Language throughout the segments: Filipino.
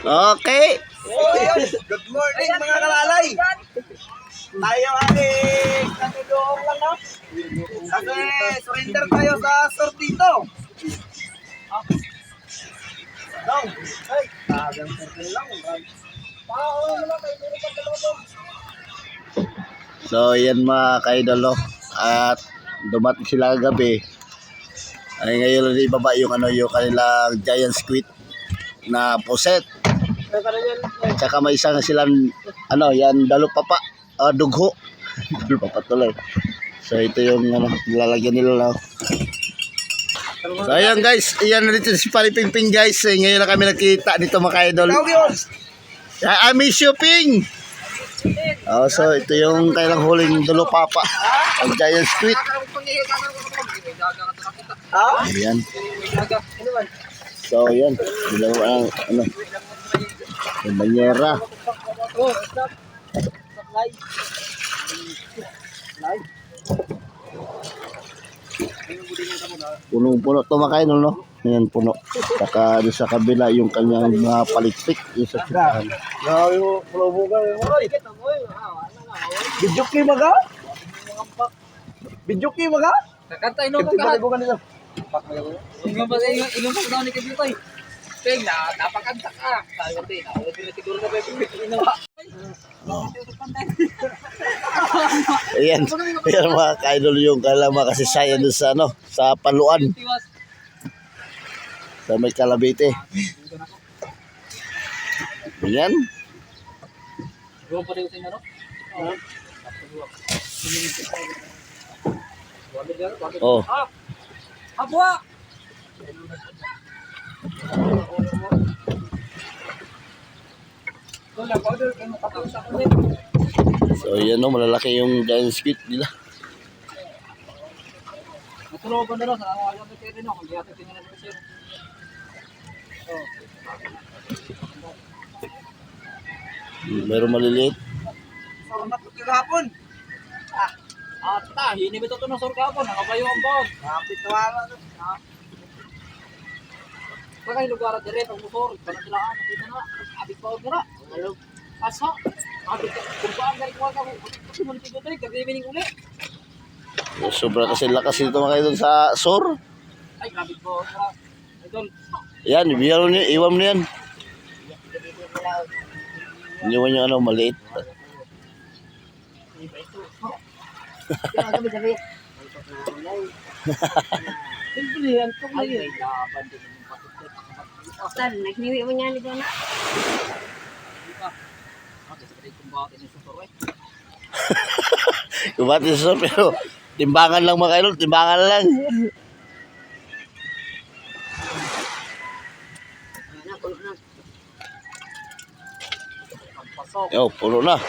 Okay. Good morning mga kalalay. Tayo ay natulong lang no? Kasi surrender tayo sa sort dito. Dong, hey, tagang circle lang. So yan mga kaidol, no? At dumating sila kagabi. Ay ngayon lang ibaba yung yung kanilang giant squid na puset. At saka may isang silang yan dalupapa, dugho. Dalupapa tuloy. So ito yung nilalagyan nila. So ayan guys, ayan na dito si Paripingping guys. Ngayon na kami nakita dito mga idol. I miss you, Ping! So ito yung kailang huling dalupapa. Ang giant squid. Ayan. So ayan, dalawa yung banyera. Punong-puno ito mga kainol, no? Ayan, puno. Saka doon sa kabila yung kanyang mga palikpik. Yung sa sitahan. Yung pulo-buga yung oy. Bidyuki maga? Bidyuki maga? Kakanta ino ko kahat. Bukan nila. Ingon pa daw ni Kibito ay. Peng na napakanta ka. Sabi ko na, siguro na ba inawa. Ayan. Ayan mga kaidol yung kailang mga kasisayan doon sa sa Paluan. Sa may Calabite. Ayan. Go pa rin ano? Oh. Abwa. So yan malalaki yung giant squid nila. Matulog na sa awan ng terreno kung diyan tingnan natin sir. Meron maliliit. Salamat po kahapon. Hini bito to ng surkapon, nakabayo ang bawd. Kapit wala. Pagka lugar dire pag motor, kana sila nakita na, abit bawd na. Asa? Abit kumpaan dari ko ka. Mo tigo tayo kagabi ning uli. Sobra kasi lakas ito mga kaidol sa sor. Ay, grabe po. Idol. Yan, iwan mo na yan. Iniwan yung maliit. Siyempre, yan ito na yun. Saan, nagniwi mo niya nito na? Kumati sa sor, pero timbangan lang mga kaidol, timbangan lang. Yo, puno na.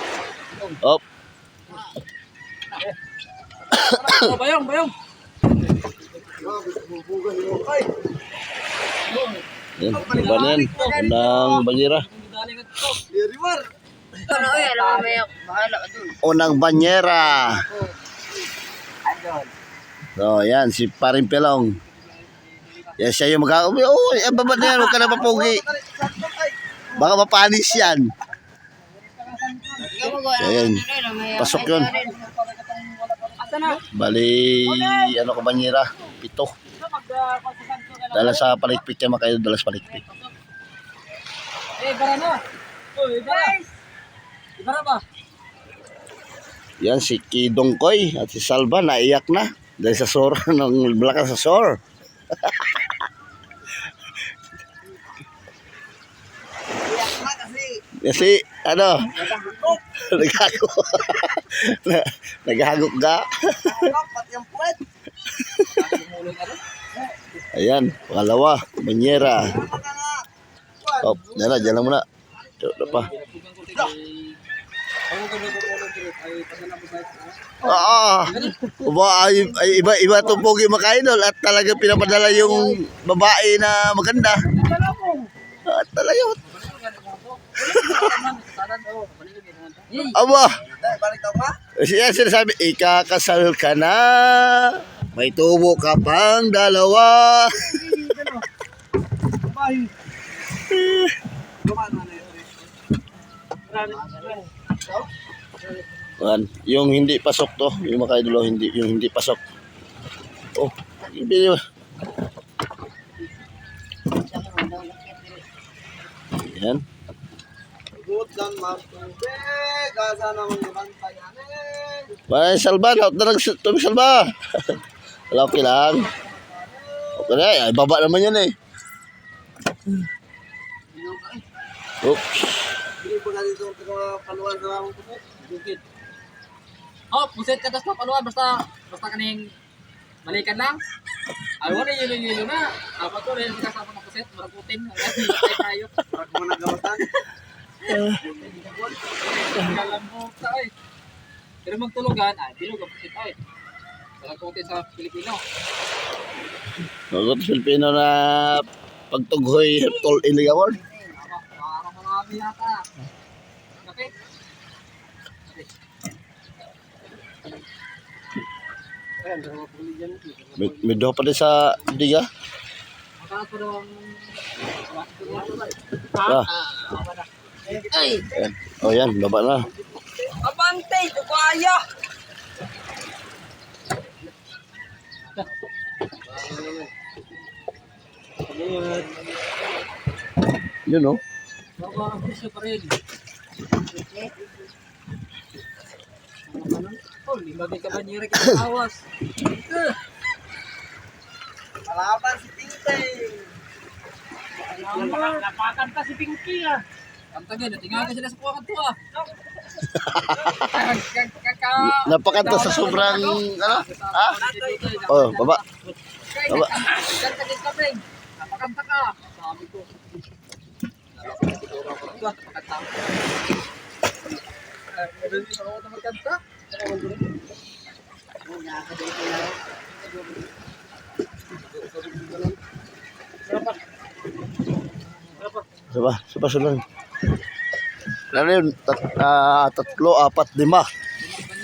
Op. Bayong, bayong. Yan, iba na yan. Unang banyera. Ano eh, alam mo may bahala ka dun. Unang banyera. So, yan, si Paring Pelong. Yan siya yung mag-aumi. Oh, yan ba na yan? Huwag ka na mapugi. Baka mapanis yan. So, yan. Pasok yun. Bali, ka banyera? 7. Dala sa palikpik yan, makayo dala sa palikpik. Ibara na. Ibara. Ibara ba? Yan, si Kidongkoy at si Salva naiyak na. Dahil sa sor, ng balakas sa sor. Kasi, naghagok. Naghagok ka. Ayan, pangalawa, banyera. Oh, dyan lang muna. Ito pa. Iba itong pogi makainol at talaga pinapadala yung babae na maganda. Talaga. Aba. Siya sinasabi, ikakasal ka na. May tubo ka pang 2. Gumana na Yan. Yung hindi pasok to, yung mga idol, yung hindi pasok. Oh, ibili mo. Yan. Good lang magtubig. Asa naman nabantayanin. May salba, lahat na lang tubig salba. Wala, okay lang. Okay na, ay, baba naman yan eh. Oops. Hindi po natin itong paluan sa mga pusit. Bukid. Oh, puset ka tas papaluan basta kaning balikan lang. Ay wala yelo na. Apat ko rin kasama ng puset, maragutin. Ay tayo. Para kung nagawasan. Kalam mo ta ay. Pero magtulugan ay bilog ang puset ay. Maragutin sa Pilipino. Nagot Filipino na pagtughoy tol iligawon. Marami yata. Okay? May doha pa din sa diga. Mataas pa daw ang Ah, ay! yan. Oh yan, baba na. Abante! Tukaya! Yun oh. Baba ang presyo pa rin. Oh, lima din ka ba niya rin awas? Malaban si Tingting. Lapakan ka si Pinky ah. Ang tagay, natingagan sila sa kuwakan to ah. Napakanta sa sobrang ano? Ha? Oh, baba. Baba. Kanta din ka, Peng. Napakanta ka. Sabi ko. Napakanta. Meron din ako na magkanta. Saba sunod. Lalo yun, tatlo, apat, lima.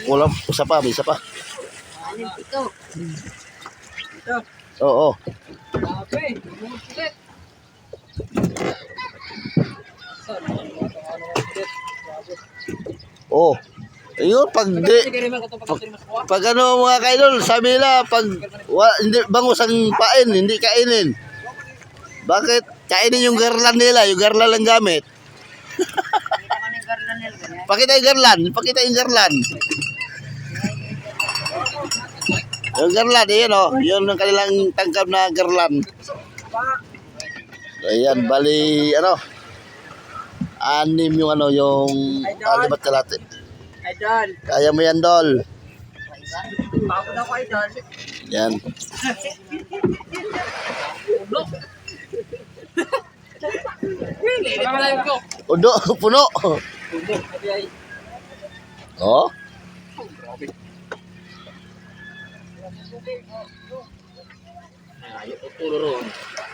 Kulang, isa pa, may isa pa. Ito. Oo. Sabi, bumulog ulit. Saan? Oo. Ayun, pag di, pag ano mga kaidol, sabi nila, pag hindi bangus ang pain, hindi kainin. Bakit? Kainin yung garland nila, yung garland lang gamit. Pakita yung garland. Yung garland, yun o. Yun ang kanilang tangkap na garland. Ayan, bali, ano, anim yung ano, yung alibat kalate. Idol. Kaya mo yan, Dol. Bago na ko, Idol. Yan. Ulo. Pagkakalayog ko. Udo, puno. Ulo. Sabi ay. Oh, Grabe. Ulo ron.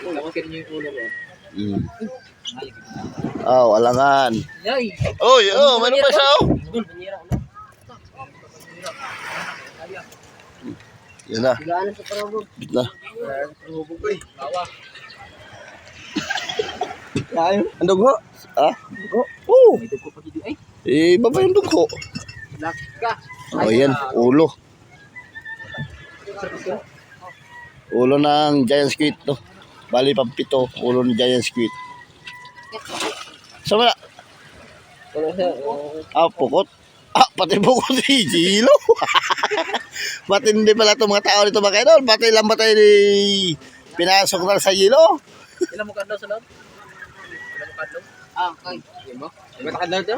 Lamakin niyo yung ulo ron. mm. Alangan. Yay! Oh, meron pa siya, oh. Dul, panira ulo. Yan na, Gano'n sa parabog. bit na. Bawa. Ang dugo? Ah? Dugo? Oo. May dugo pa dito ay. Baba yung dugo. Laka. Oh, yan, ulo. Ulo ng giant squid, no? Bali, pampito, ulo ng giant squid. Sama na. Pukot. Pati bukod ni Gilo. Matindi pala itong mga tao dito mga kaidol. Pati lang ba tayo ni pinasok na sa Gilo? Ilan mo kadlaw sa loob? Ilan mo kadlaw? Ah, okay. Lima? Lima kadlaw ito?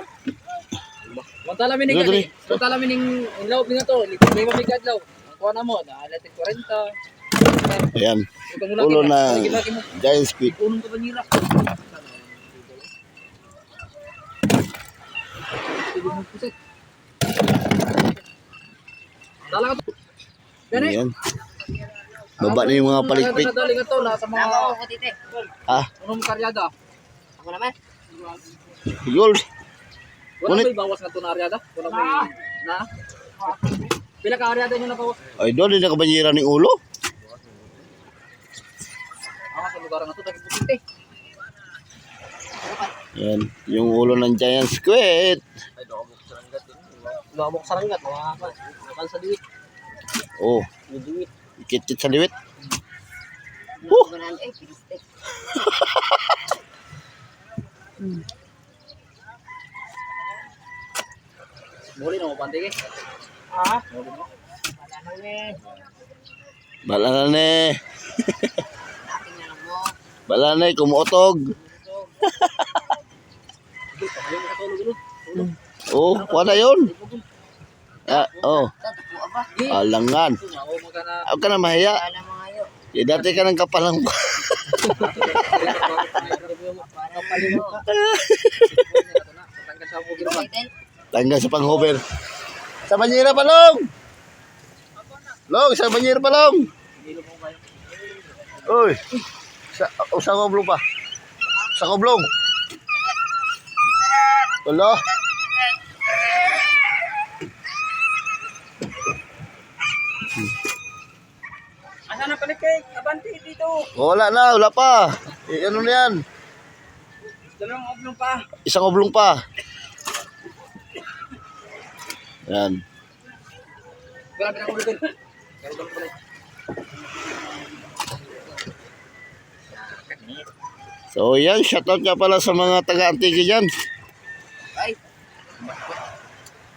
Mantala mining Dito, gani. Mantala mining loob nga to. Lima may kadlaw. Ang kuha na mo, naalatin 40. Ayan. Ikaw mo laki Ulo na. ng Lagi mo. giant squid. Unong ka ba nira? Talaga to. Gani. Ayan. Baba na yung mga palikpik. Nadali nga to na sa mga Tama ko, tite. Ah, unong karyada. Ako naman. yun. Wala Ngunit- may bawas na to na aryada? Wala may na? Pila ka aryada nyo na bawas? Ay, doon, hindi nakabanyera ng ulo. Sa lugar na to, daging bukit eh. Yan, yung ulo ng giant squid. Ay, doon mo saranggat. Mga sa diwit. Oh, Yung diwit. kit-kit sa liwit. Banaan eh, pilistek. Muli na mo pantig eh. Ah? Banaan eh. Bala na ne. Ating na lang mo. Bala na kumuotog. Yung katulog dulu. Oh, wala yun. Ah, oh, Tatapo ba? alangan. Ako magana. Huwag ka na mahiya. Wala mga ayo. Eh, dati ka ng kapalang. Kapalino. Tanggal sa bukid pa. Title? Tanggal sa panghover. Sa banyera pa, Long! Long, sa banyera pa, Long! Uy! Sa koblong pa. Sa koblong. Wala. Asa na palikik? Abanti dito. Wala pa. Eh, ano na yan? Dalawang oblong pa. Isang oblong pa. Yan. Grabe na ulo din. So yan, shoutout nga pala sa mga taga-Antique dyan. Ay,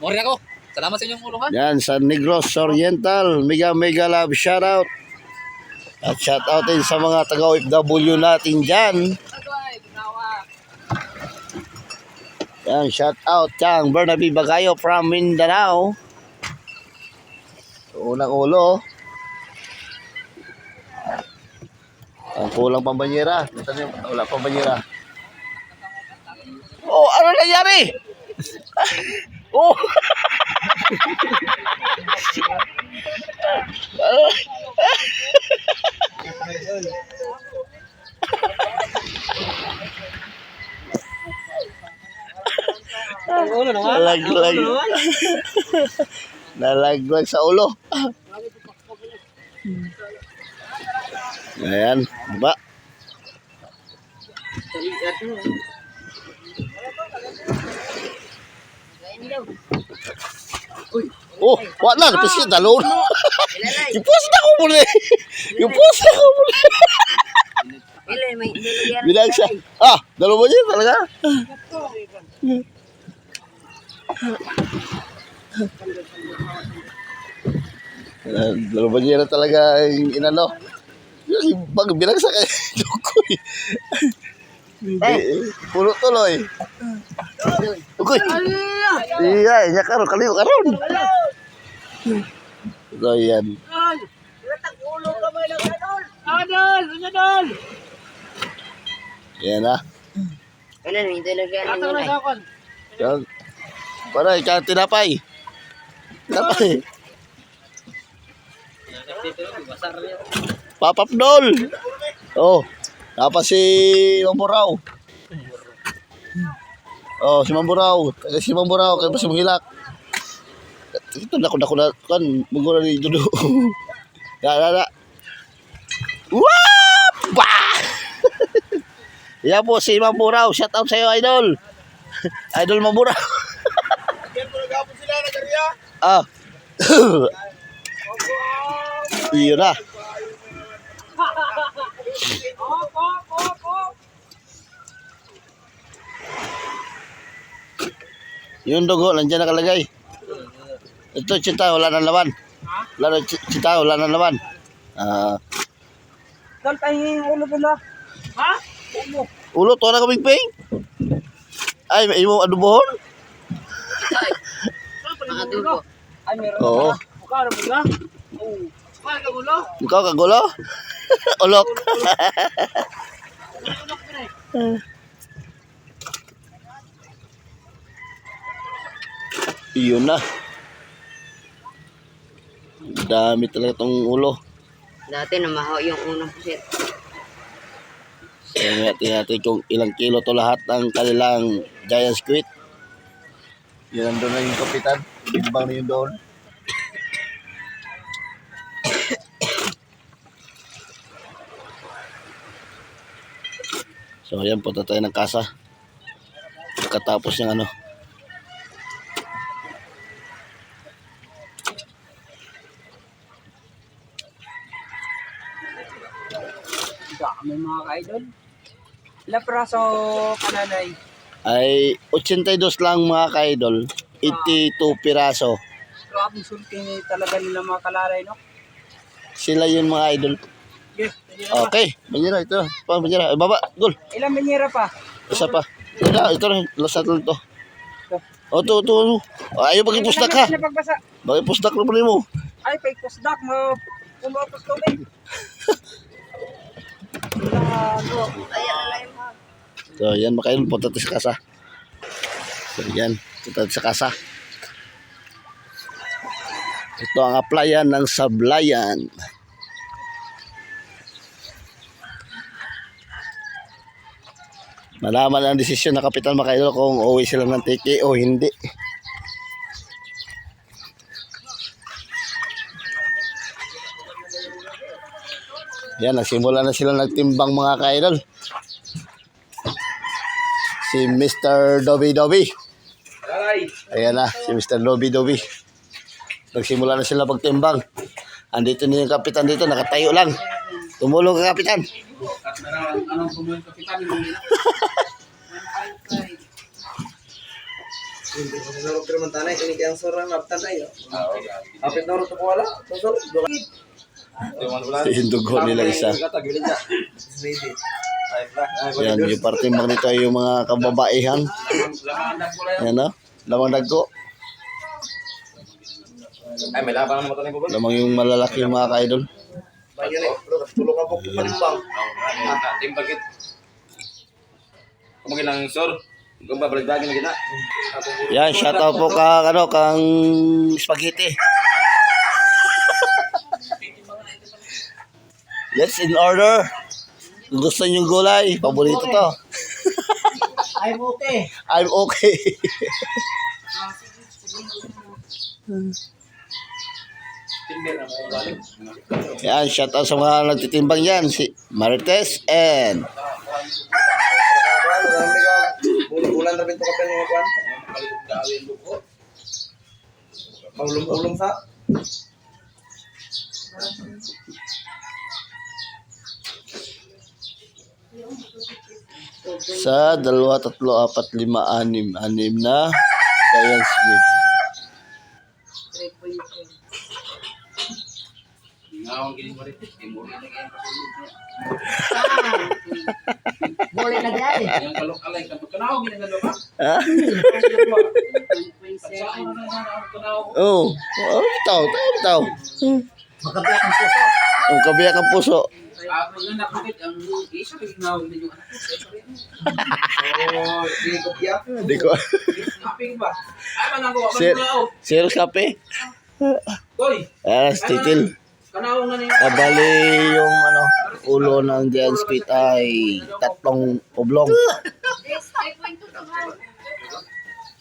Mori ako. Salamat sa inyong ulungan. Yan, sa Negros Oriental. Mega love shoutout. At shoutout din sa mga taga-OFW natin dyan. Yan, shoutout kang Bernabe Bagayo from Mindanao. Unang ulo. Ang kulang pambanyera. Wala pambanyera. Oh, ano nangyari? Oh. Nalaglag. Nalaglag sa ulo. Ayan, diba? ganyan daw. Oh, wala na kasi talon. Ilalay. Ipos na ko muli. Ipos na ko muli. Ilay, may nilagyan. Bilang siya. Ah, dalawa niya talaga. Dalawa niya na talaga yung inano. Yung bag bilang sa kanya. Lukoy. Pulo tuloy. Lukoy. Iya, nya karon kaliyo karon. So yan. Yan na. Ano, may nilagyan ng ilay. Yan. Para ikaw tinapay. Tinapay. Papapdol. Oh. Tapos si Mamburao. Oh, si Mamburao. Taga si Mamburao kay si Muhilak. Ito na kan mugura ni Dudu. Ya. Wap! Bah! Yan po si Mamburao. Shout out sa iyo, idol. Idol Mamburao. Yan po nagapon sila na karya. Ah. Iyon na. Yung dugo, nandiyan nakalagay. Ito, chita, wala nang laman. Wala na, chita, wala nang laman. Ah, Dal tayong ulo nila. Ha? Ulo. ulo, to na kaming ping. Ay, may mo adubohon? Mga dugo. Ay, meron Oo. Mukha na mula. Oo. Mukha ka ulo. Ikaw kagulo? Ulok. Iyon na. Dami talaga tong ulo. Dati namahaw yung unang pusit. So, natin kung ilang kilo to lahat ng kanilang giant squid. Yun nandun na yung kapitan. Bimbang na yun doon. So, ayan, punta tayo ng kasa. pagkatapos ng ano. Dami mga ka-idol. Ilang praso kananay? Ay 82 lang mga ka-idol. 82 piraso. Grabe sulti talaga nila mga kalalay, no? Sila yun mga idol. Yes, banyera pa. Okay, banyera ito. Pa banyera. Baba, gol. Ilang banyera pa? Isa pa. Ito na, last na to. O, ito. Ayaw magipusdak ha. Ilang pagbasa? Magipusdak na pa mo. Ay, pay pusdak mo. Pumapos tubig. So, yan mga idol. Punta tayo sa kasa. So, yan. Punta tayo sa kasa. Ito ang applyan ng sablayan. Malaman ang desisyon ng kapitan mga idol kung uuwi sila ng tiki o hindi. Yan, nagsimula na sila nagtimbang mga ka-idol. Si Mr. Dobby. Ayan na, si Mr. Dobby. Nagsimula na sila pagtimbang. Andito na yung kapitan dito, nakatayo lang. Tumulong ka, kapitan. Anong kumuha yung kapitan? Pero mantanay, kini kayang sorang laptan tayo. Apit na rin ito ko wala. Yung dugo nila isa. Yan, yung partimbang nito ay yung mga kababaihan. Yan o, lamang dagko. Ay, may labang naman ito na yung bubol. Lamang yung malalaki yung mga ka-idol. Bayan eh, bro, tulong ako palimbang. Timbagit. Kumagin ng sor. Kung babalik-bagin na kita. Yan, shoutout po kang spaghetti. Yes, in order. Kung gusto nyo gulay, paborito to. I'm okay. I'm okay. Yan, shoutout sa mga nagtitimbang yan. Si Marites and Ulan na rin ito kapag mga kwan. Maulong-ulong sa. sa 2, 3, 4, 5, 6, 6 na Giant Smith. Boleh na dyan eh. Yang kalau alay ka kanaw ginagalo ka. Ha? Oh, taw. Makabiyak ang puso. Ang kabiyak ang puso. Ako nga nakukit ang isa kay ginawa din yung anak ko. Oh, hindi ko piyak. Hindi ko. Kaping ba? Ay managawa man Sir, ko. Sir Kape. Koy, Titil. kanaw na ni. Bali yung ulo ng Giant Smith ay 3 oblong. Yes, 3.2 to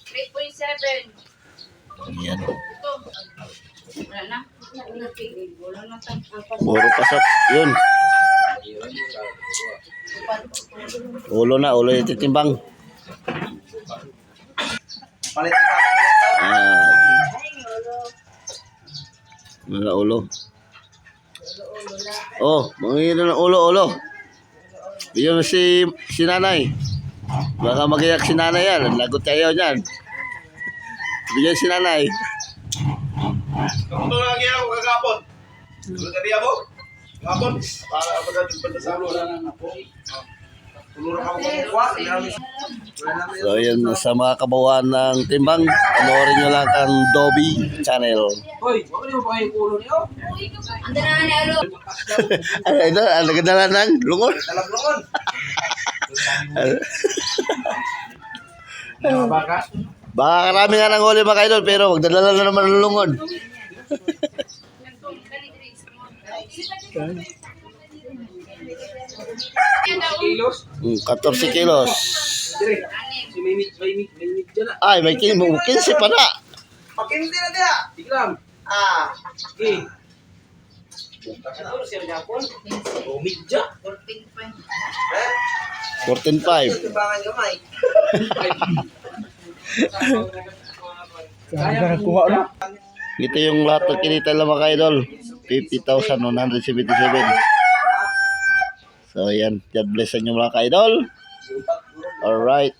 3.7. Yan. Ito. Wala na. Wala na tayo. Puro pasok. Yun. Ulo yung titimbang. Palit sa akin ito. Wala ulo. Oh, manginginom ng ulo. Bigyan mo si nanay. Baka magiyak si nanay yan. Lagot kayo dyan. Bigyan si nanay. Kamu to lagi ako kagapon. Gabi ako. Kagapon. Para ako dito pa sa ulo lang ako. Tulur ako kuha. So yun, sa mga kabawan ng timbang, panoorin nyo lang ang Dobby channel. Koy, wala mo pa kayo ulo niyo. Ando na nga alo. Ano ito? Ang nagadala ng lungon. Talaglungon. Baka. Baka karami nga ng huli mga idol, pero magdadala na naman ng lungon. Kilos. 14 kilos. Dire. Si may dyan na. Ay, may 15 pa na. Pakinti na dia. Tiglam. Ah. Eh. Ano siya Japon? O midja. 14.5. Eh? 14.5. Timbangan gamay. Ito yung lahat ng kinita lang mga idol. 50,177. So yan, God bless sa inyo mga ka-idol. Alright.